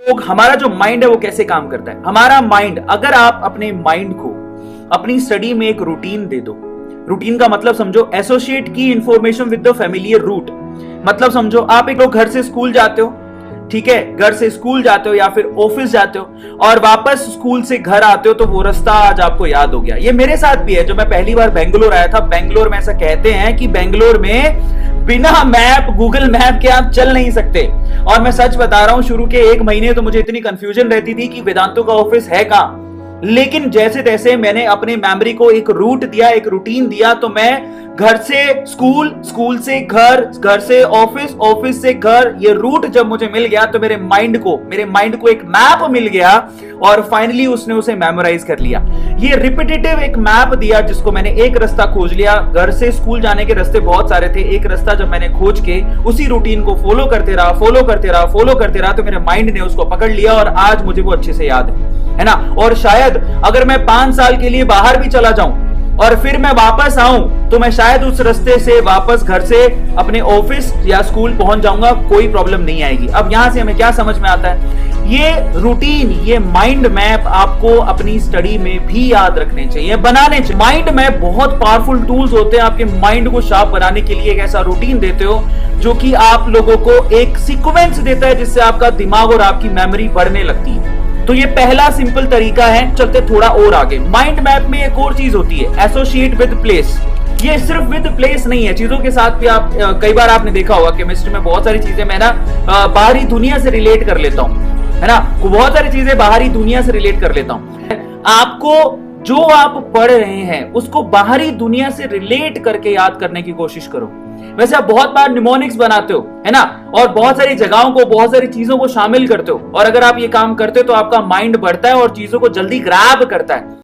तो हमारा जो माइंड है वो कैसे काम करता है? हमारा माइंड, अगर आप अपने माइंड को अपनी स्टडी में एक रूटीन दे दो, रूटीन का मतलब समझो एसोसिएट की information with the familiar root. मतलब समझो आप एक लोग घर से स्कूल जाते हो, ठीक है, घर से स्कूल जाते हो या फिर ऑफिस जाते हो और वापस स्कूल से घर आते हो, तो वो रास्ता आज आपको याद हो गया। ये मेरे साथ भी है। जब मैं पहली बार बेंगलोर आया था, बेंगलोर में ऐसा कहते हैं कि बेंगलोर में बिना मैप, गूगल मैप के आप चल नहीं सकते। और मैं सच बता रहा हूं, शुरू के 1 महीने तो मुझे इतनी कंफ्यूजन रहती थी कि वेदांतों का ऑफिस है कहां। लेकिन जैसे तैसे मैंने अपने मेमोरी को एक रूट दिया, एक रूटीन दिया, तो मैं घर से स्कूल, स्कूल से घर, घर से ऑफिस, ऑफिस से घर, ये रूट जब मुझे मिल गया तो मेरे माइंड को एक मैप मिल गया और फाइनली उसने उसे मेमोराइज कर लिया। ये रिपीटेटिव एक मैप दिया जिसको मैंने एक रास्ता खोज लिया। घर से स्कूल जाने के रास्ते बहुत सारे थे, एक रास्ता जब मैंने खोज के उसी रूटीन को फॉलो करते रहा तो मेरे माइंड ने उसको पकड़ लिया और आज मुझे वो अच्छे से याद है ना। और शायद अगर मैं 5 साल के लिए बाहर भी चला जाऊं और फिर मैं वापस आऊं तो मैं शायद उस रास्ते से वापस घर से अपने ऑफिस या स्कूल पहुंच जाऊंगा, कोई प्रॉब्लम नहीं आएगी। अब यहां से हमें क्या समझ में आता है? ये रूटीन, ये माइंड मैप आपको अपनी स्टडी में भी याद रखने चाहिए, बनाने चाहिए। माइंड मैप बहुत पावरफुल टूल्स होते हैं आपके माइंड को शार्प बनाने के लिए। एक ऐसा रूटीन देते हो जो कि आप लोगों को एक सीक्वेंस देता है जिससे आपका दिमाग और आपकी मेमोरी बढ़ने लगती है। तो ये पहला सिंपल तरीका है। चलते थोड़ा और आगे। माइंड मैप में एक और चीज होती है, एसोसिएट विद प्लेस। ये सिर्फ विद प्लेस नहीं है, चीजों के साथ भी आप कई बार आपने देखा होगा केमिस्ट्री में बहुत सारी चीजें मैं ना बाहरी दुनिया से रिलेट कर लेता हूं, है ना। बहुत सारी चीजें बाहरी दुनिया से रिलेट कर लेता हूं। आपको जो आप पढ़ रहे हैं उसको बाहरी दुनिया से रिलेट करके याद करने की कोशिश करो। वैसे आप बहुत बार निमोनिक्स बनाते हो, है ना, और बहुत सारी जगहों को, बहुत सारी चीजों को शामिल करते हो, और अगर आप ये काम करते हो तो आपका माइंड बढ़ता है और चीजों को जल्दी ग्रैब करता है।